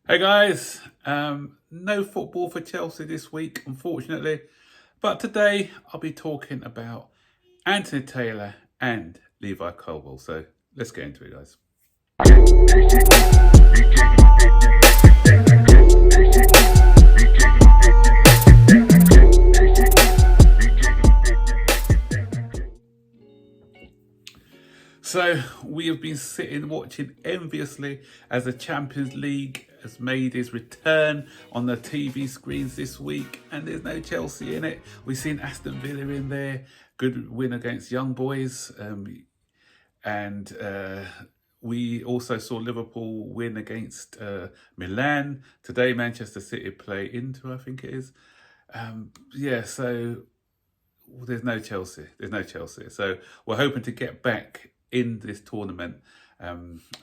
Hey guys, no football for Chelsea this week, unfortunately. But today I'll be talking about Anthony Taylor and Levi Colewell. So let's get into it, guys. So we have been sitting watching enviously as the Champions League has made its return on the TV screens this week, and there's no Chelsea in it. We've seen Aston Villa in there, good win against Young Boys, and we also saw Liverpool win against Milan. Today, Manchester City play Inter, I think it is. So there's no Chelsea. There's no Chelsea. So we're hoping to get back in this tournament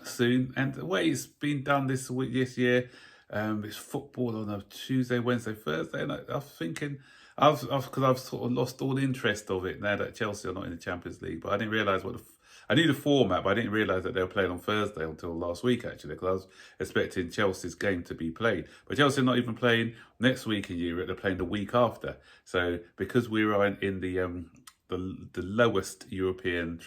soon. And the way it's been done this week, this year, it's football on a Tuesday, Wednesday, Thursday. And I was thinking, because I've sort of lost all interest of it now that Chelsea are not in the Champions League. But I didn't realise I knew the format, but I didn't realise that they were playing on Thursday until last week, actually, because I was expecting Chelsea's game to be played. But Chelsea are not even playing next week in Europe, they're playing the week after. So because we were in the lowest European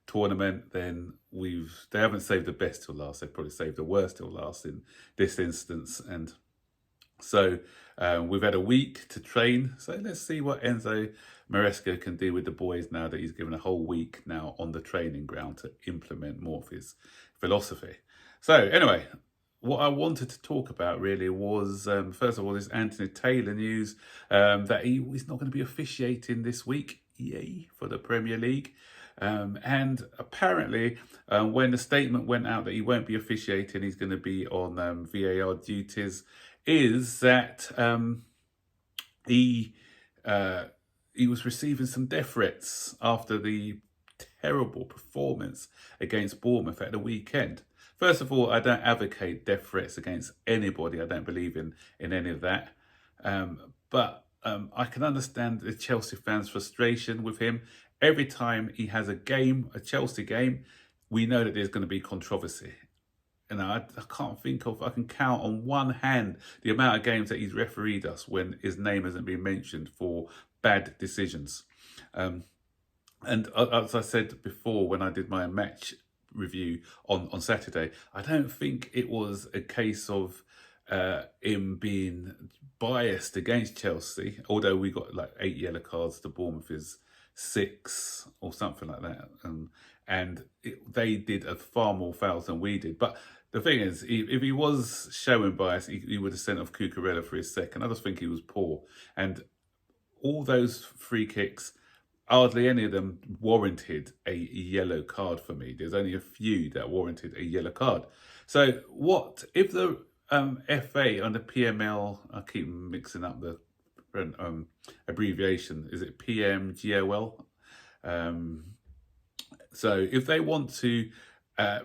tournament, then they haven't saved the best till last. They've probably saved the worst till last in this instance. And so we've had a week to train. So let's see what Enzo Maresca can do with the boys now that he's given a whole week now on the training ground to implement more of his philosophy. So anyway, what I wanted to talk about really was, first of all, this Anthony Taylor news that he's not going to be officiating this week, yay, for the Premier League. And apparently, when the statement went out that he won't be officiating, he's going to be on VAR duties, is that he was receiving some death threats after the terrible performance against Bournemouth at the weekend. First of all, I don't advocate death threats against anybody. I don't believe in any of that. But I can understand the Chelsea fans' frustration with him. Every time he has a game, a Chelsea game, we know that there's going to be controversy. And I can't think of, I can count on one hand the amount of games that he's refereed us when his name hasn't been mentioned for bad decisions. And as I said before, when I did my match review on Saturday, I don't think it was a case of him being biased against Chelsea, although we got like 8 yellow cards to Bournemouth's 6 or something like that. They did a far more fouls than we did. But the thing is, if he was showing bias, he would have sent off Cucurella for his second. I just think he was poor. And all those free kicks, hardly any of them warranted a yellow card for me. There's only a few that warranted a yellow card. So what if the FA and the PML, I keep mixing up the abbreviation, is it PMGOL? So if they want to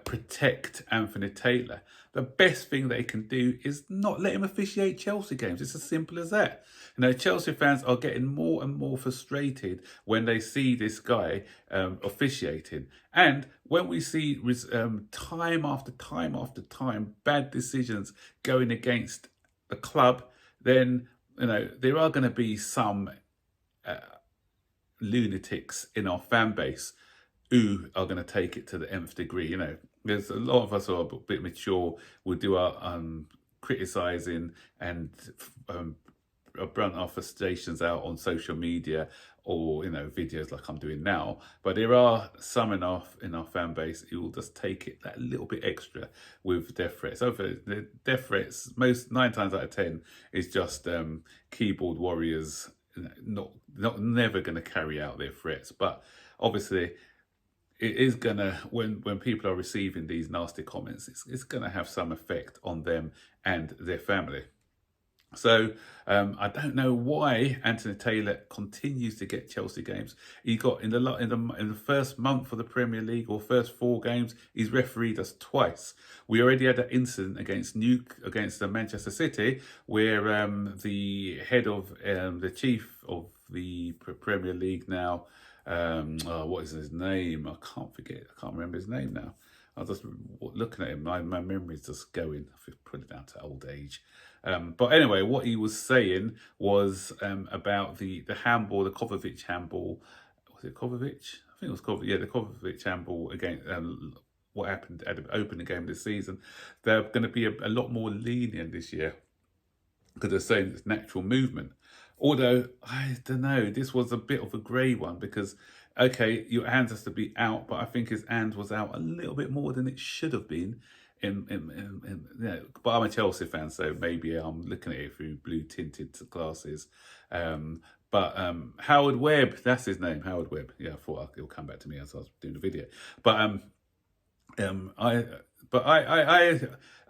protect Anthony Taylor, the best thing they can do is not let him officiate Chelsea games. It's as simple as that. You know, Chelsea fans are getting more and more frustrated when they see this guy officiating. And when we see time after time after time bad decisions going against the club, then, you know, there are going to be some lunatics in our fan base who are going to take it to the nth degree. You know, there's a lot of us who are a bit mature, will do our criticising and brunt our frustrations out on social media or, you know, videos like I'm doing now. But there are some in our fan base who will just take it that little bit extra with death threats. So for the death threats, 9 times out of 10 is just keyboard warriors, never going to carry out their threats. But obviously, it is gonna, when people are receiving these nasty comments, it's gonna have some effect on them and their family. So I don't know why Anthony Taylor continues to get Chelsea games. He got in the first month of the Premier League, or first 4 games, he's refereed us twice. We already had that incident against the Manchester City, where the head of the chief of the Premier League now, what is his name? I can't remember his name now. I was just looking at him. My memory's just going. I think put it down to old age. But anyway, what he was saying was about the handball, the Kovacic handball. Was it Kovacic? I think it was Kovacic. Yeah, the Kovacic handball against what happened at the opening game of the season. They're going to be a lot more lenient this year because they're saying it's natural movement. Although, I don't know, this was a bit of a grey one because, okay, your hand has to be out, but I think his hand was out a little bit more than it should have been. But I'm a Chelsea fan, so maybe I'm looking at it through blue tinted glasses. But Howard Webb, that's his name, Howard Webb. Yeah, I thought he'll come back to me as I was doing the video. But I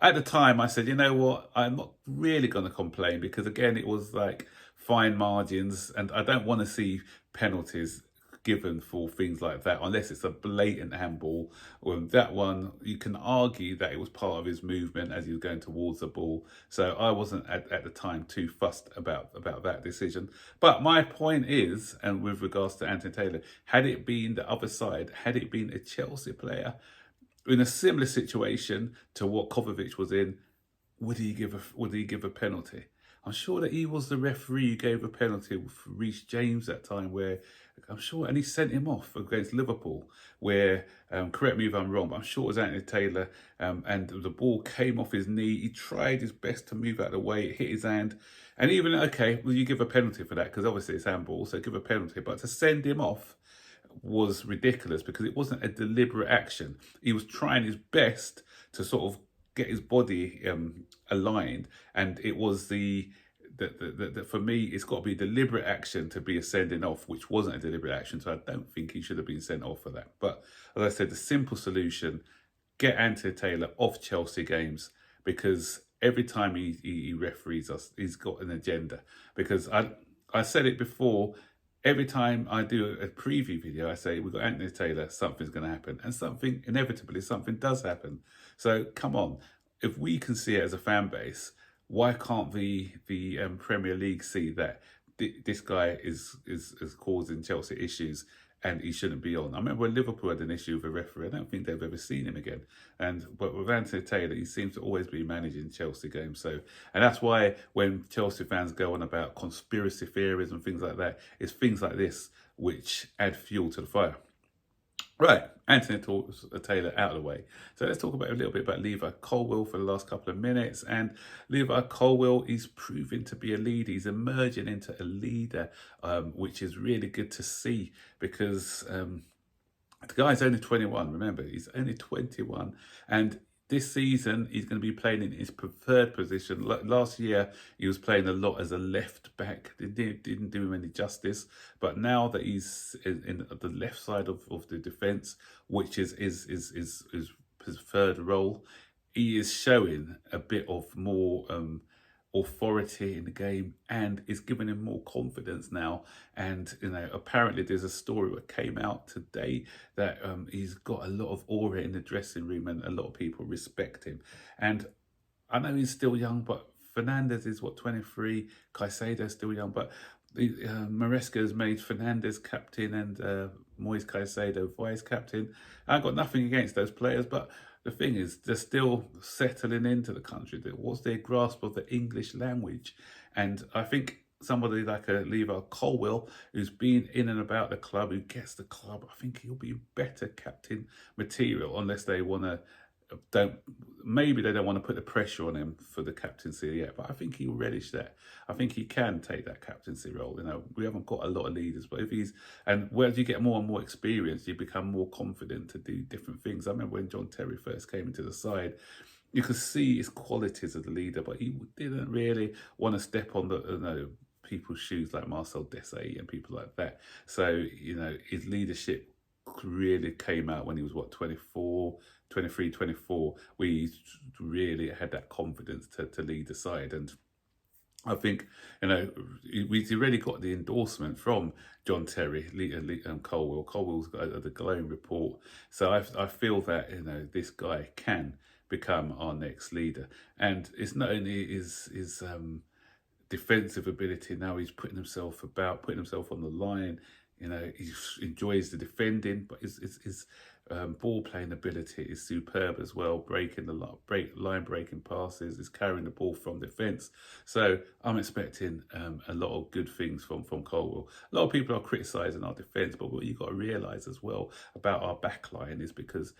at the time I said, you know what, I'm not really going to complain because again, it was like fine margins, and I don't want to see penalties given for things like that unless it's a blatant handball. That one, you can argue that it was part of his movement as he was going towards the ball. So I wasn't at the time too fussed about that decision. But my point is, and with regards to Anthony Taylor, had it been the other side, had it been a Chelsea player in a similar situation to what Kovacic was in, would he give a penalty? I'm sure that he was the referee who gave a penalty for Reece James that time, where I'm sure, and he sent him off against Liverpool, where, correct me if I'm wrong, but I'm sure it was Anthony Taylor, and the ball came off his knee. He tried his best to move out of the way, it hit his hand, and even, okay, well, you give a penalty for that, because obviously it's handball, so give a penalty, but to send him off was ridiculous because it wasn't a deliberate action. He was trying his best to sort of get his body aligned, and it was the for me, it's got to be deliberate action to be a sending off, which wasn't a deliberate action. So I don't think he should have been sent off for that. But as I said, the simple solution: get Anthony Taylor off Chelsea games, because every time he referees us, he's got an agenda. Because I said it before. Every time I do a preview video, I say, we've got Anthony Taylor, something's going to happen. And something, inevitably, something does happen. So come on, if we can see it as a fan base, why can't the Premier League see that this guy is causing Chelsea issues and he shouldn't be on? I remember when Liverpool had an issue with a referee, I don't think they've ever seen him again. But with Anthony Taylor, he seems to always be managing Chelsea games. So, and that's why when Chelsea fans go on about conspiracy theories and things like that, it's things like this which add fuel to the fire. Right, Anthony Taylor out of the way. So let's talk about a little bit about Levi Colewell for the last couple of minutes. And Levi Colewell is proving to be a leader. He's emerging into a leader, which is really good to see because the guy's only 21. Remember, he's only 21. And this season, he's going to be playing in his preferred position. Last year, he was playing a lot as a left back. It didn't do him any justice. But now that he's in the left side of the defence, which is his preferred role, he is showing a bit of more authority in the game, and is giving him more confidence now. And apparently there's a story that came out today that he's got a lot of aura in the dressing room and a lot of people respect him. And I know he's still young, but Fernandes is 23, Caicedo's still young, but Maresca has made Fernandes captain and Moise Caicedo vice captain. I've got nothing against those players, but the thing is, they're still settling into the country. What's their grasp of the English language? And I think somebody like a Levi Colewell, who's been in and about the club, who gets the club, I think he'll be better captain material, unless they want to maybe they don't want to put the pressure on him for the captaincy yet, but I think he'll relish that. I think he can take that captaincy role. We haven't got a lot of leaders, but and as you get more and more experience, you become more confident to do different things. I remember when John Terry first came into the side, you could see his qualities as a leader, but he didn't really want to step on the people's shoes like Marcel Desailly and people like that. So, his leadership really came out when he was 23, 24, where he really had that confidence to lead the side. And I think, we've already got the endorsement from John Terry and Colewell. Colewell's got the glowing report. So I feel that, this guy can become our next leader. And it's not only his defensive ability, now he's putting himself on the line. He enjoys the defending, but his ball playing ability is superb as well. Breaking the line breaking passes, is carrying the ball from defence. So I'm expecting a lot of good things from Colewell. A lot of people are criticising our defence, but what you've got to realise as well about our back line is because,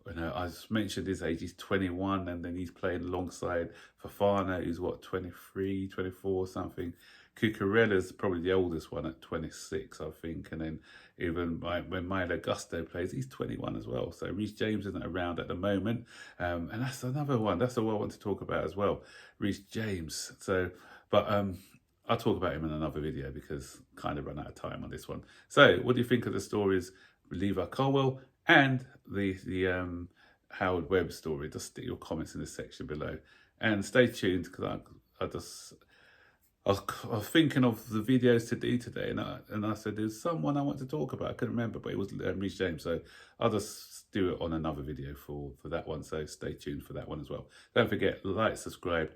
you know, I mentioned his age, he's 21, and then he's playing alongside Fofana, who's what, 23, 24, something. Cucurella's probably the oldest one at 26, I think, and then even when Milo Gusto plays, he's 21 as well. So Reece James isn't around at the moment, and that's another one. That's the one I want to talk about as well, Reece James. So, but I'll talk about him in another video because kind of run out of time on this one. So, what do you think of the stories Levi Colewell and the Howard Webb story? Just stick your comments in the section below, and stay tuned because I was thinking of the videos to do today, and I said there's someone I want to talk about. I couldn't remember, but it was Reece James. So I'll just do it on another video for that one. So stay tuned for that one as well. Don't forget, like, subscribe,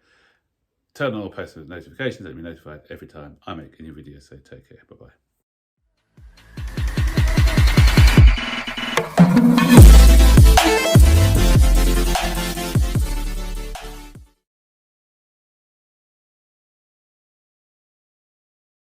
turn on all post notifications, let me be notified every time I make a new video. So take care. Bye bye.